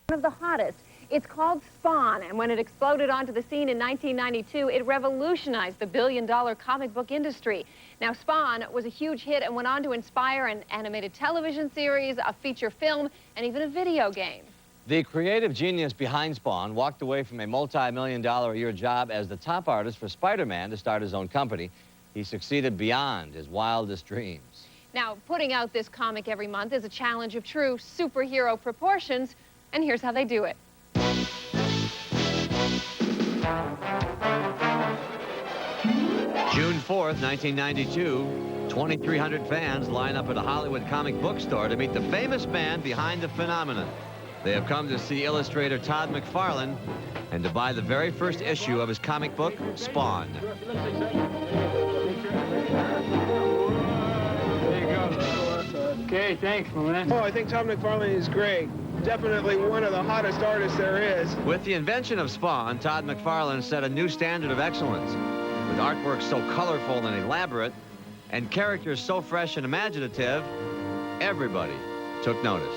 One of the hottest. It's called Spawn, and when it exploded onto the scene in 1992, it revolutionized the billion-dollar comic book industry. Now, Spawn was a huge hit and went on to inspire an animated television series, a feature film, and even a video game. The creative genius behind Spawn walked away from a multi-million-dollar-a-year job as the top artist for Spider-Man to start his own company. He succeeded beyond his wildest dreams. Now, putting out this comic every month is a challenge of true superhero proportions, and here's how they do it. June 4th, 1992, 2,300 fans line up at a Hollywood comic book store to meet the famous man behind the phenomenon. They have come to see illustrator Todd McFarlane and to buy the very first issue of his comic book, Spawn. Okay, thanks, man. Oh, I think Todd McFarlane is great. Definitely one of the hottest artists there is. With the invention of Spawn, Todd McFarlane set a new standard of excellence. With artwork so colorful and elaborate, and characters so fresh and imaginative, everybody took notice.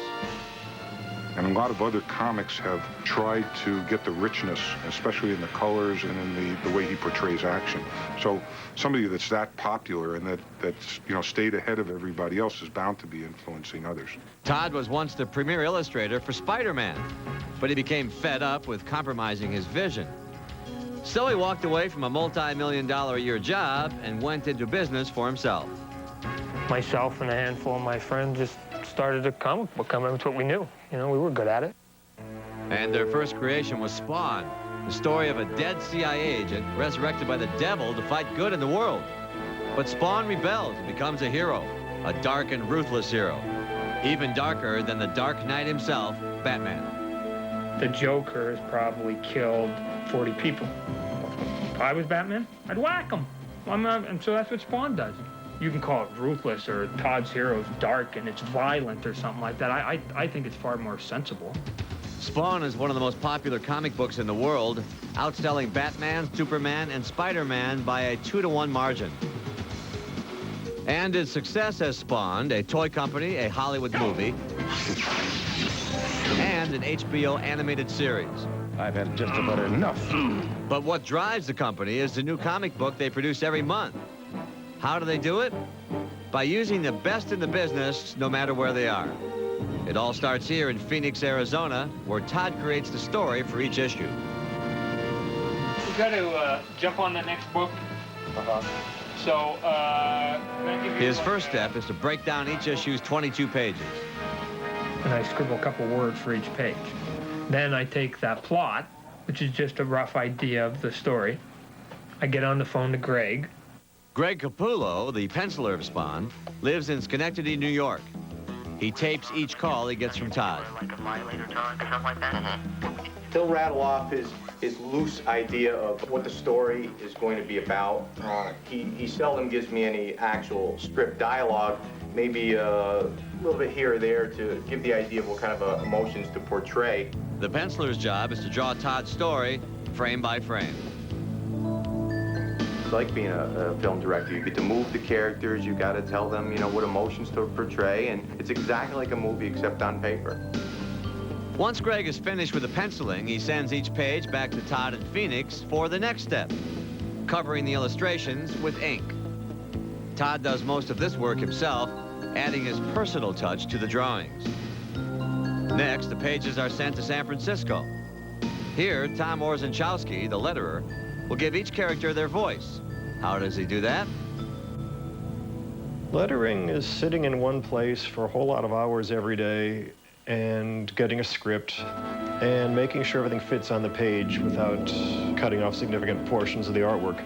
And a lot of other comics have tried to get the richness, especially in the colors and in the way he portrays action. So somebody that's that popular and that's stayed ahead of everybody else is bound to be influencing others. Todd was once the premier illustrator for Spider-Man, but he became fed up with compromising his vision. So he walked away from a multi-million-dollar-a-year job and went into business for himself. Myself and a handful of my friends just started a comic book company. That's what we knew. We were good at it. And their first creation was Spawn, the story of a dead CIA agent resurrected by the devil to fight good in the world. But Spawn rebels and becomes a hero, a dark and ruthless hero, even darker than the Dark Knight himself, Batman. The Joker has probably killed 40 people. If I was Batman, I'd whack him. And so that's what Spawn does. You can call it ruthless or Todd's hero's dark and it's violent or something like that. I think it's far more sensible. Spawn is one of the most popular comic books in the world, outselling Batman, Superman, and Spider-Man by a 2-to-1 margin. And its success has spawned a toy company, a Hollywood movie, and an HBO animated series. I've had just about enough. But what drives the company is the new comic book they produce every month. How do they do it? By using the best in the business, no matter where they are. It all starts here in Phoenix, Arizona, where Todd creates the story for each issue. We got to jump on the next book. So, His first step is to break down each issue's 22 pages. And I scribble a couple words for each page. Then I take that plot, which is just a rough idea of the story. I get on the phone to Greg. Greg Capullo, the penciler of Spawn, lives in Schenectady, New York. He tapes each call he gets from Todd. Like a violator tone or something like that? He'll rattle off his loose idea of what the story is going to be about. He seldom gives me any actual script dialogue, maybe a little bit here or there to give the idea of what kind of emotions to portray. The penciler's job is to draw Todd's story frame by frame. It's like being a film director. You get to move the characters, you got to tell them, what emotions to portray, and it's exactly like a movie except on paper. Once Greg is finished with the penciling, he sends each page back to Todd in Phoenix for the next step, covering the illustrations with ink. Todd does most of this work himself, adding his personal touch to the drawings. Next, the pages are sent to San Francisco. Here, Tom Orzechowski, the letterer, will give each character their voice. How does he do that? Lettering is sitting in one place for a whole lot of hours every day and getting a script and making sure everything fits on the page without cutting off significant portions of the artwork.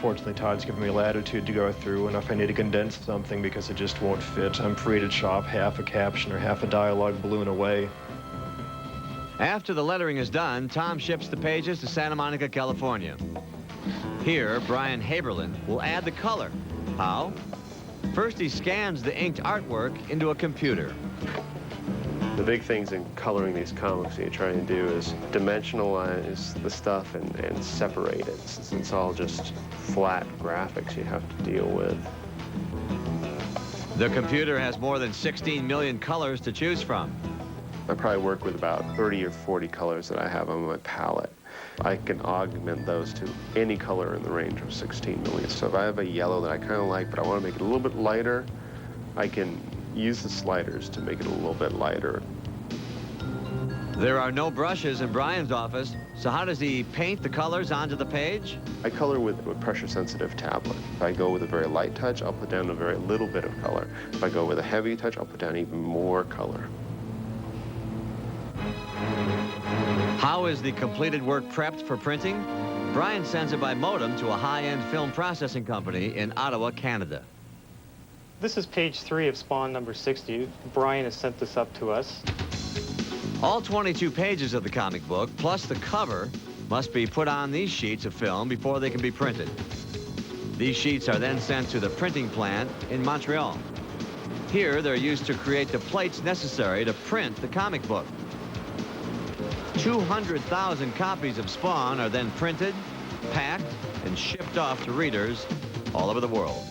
Fortunately, Todd's given me latitude to go through, and if I need to condense something because it just won't fit, I'm free to chop half a caption or half a dialogue balloon away. After the lettering is done, Tom ships the pages to Santa Monica, California. Here, Brian Haberlin will add the color. How? First, he scans the inked artwork into a computer. The big things in coloring these comics that you're trying to do is dimensionalize the stuff and separate it, since it's all just flat graphics you have to deal with. The computer has more than 16 million colors to choose from. I probably work with about 30 or 40 colors that I have on my palette. I can augment those to any color in the range of 16 million. So if I have a yellow that I kind of like, but I want to make it a little bit lighter, I can use the sliders to make it a little bit lighter. There are no brushes in Brian's office, so how does he paint the colors onto the page? I color with a pressure-sensitive tablet. If I go with a very light touch, I'll put down a very little bit of color. If I go with a heavy touch, I'll put down even more color. How is the completed work prepped for printing? Brian sends it by modem to a high-end film processing company in Ottawa, Canada. This is page 3 of Spawn number 60. Brian has sent this up to us. All 22 pages of the comic book, plus the cover, must be put on these sheets of film before they can be printed. These sheets are then sent to the printing plant in Montreal. Here, they're used to create the plates necessary to print the comic book. 200,000 copies of Spawn are then printed, packed, and shipped off to readers all over the world.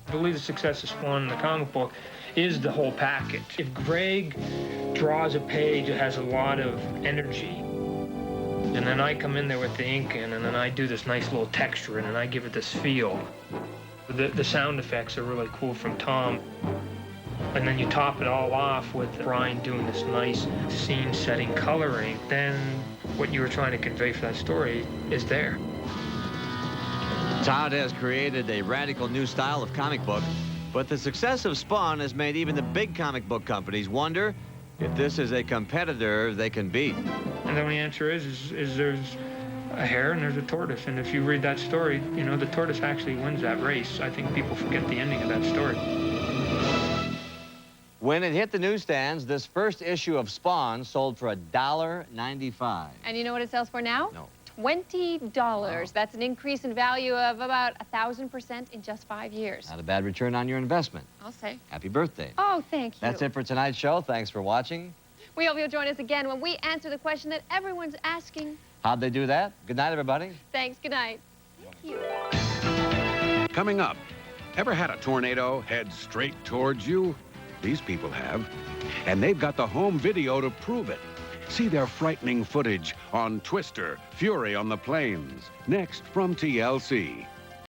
I believe the success of Spawn in the comic book is the whole package. If Greg draws a page that has a lot of energy, and then I come in there with the ink in, and then I do this nice little texture, and then I give it this feel. The sound effects are really cool from Tom. And then you top it all off with Brian doing this nice scene-setting coloring, then what you were trying to convey for that story is there. Todd has created a radical new style of comic book, but the success of Spawn has made even the big comic book companies wonder if this is a competitor they can beat. And the only answer is there's a hare and there's a tortoise. And if you read that story, you know, the tortoise actually wins that race. I think people forget the ending of that story. When it hit the newsstands, this first issue of Spawn sold for $1.95. And you know what it sells for now? No. $20. Wow. That's an increase in value of about 1,000% in just 5 years. Not a bad return on your investment. I'll say. Happy birthday. Oh, thank you. That's it for tonight's show. Thanks for watching. We hope you'll join us again when we answer the question that everyone's asking. How'd they do that? Good night, everybody. Thanks. Good night. Thank you. Coming up, ever had a tornado head straight towards you? These people have. And they've got the home video to prove it. See their frightening footage on Twister, Fury on the Plains. Next from TLC.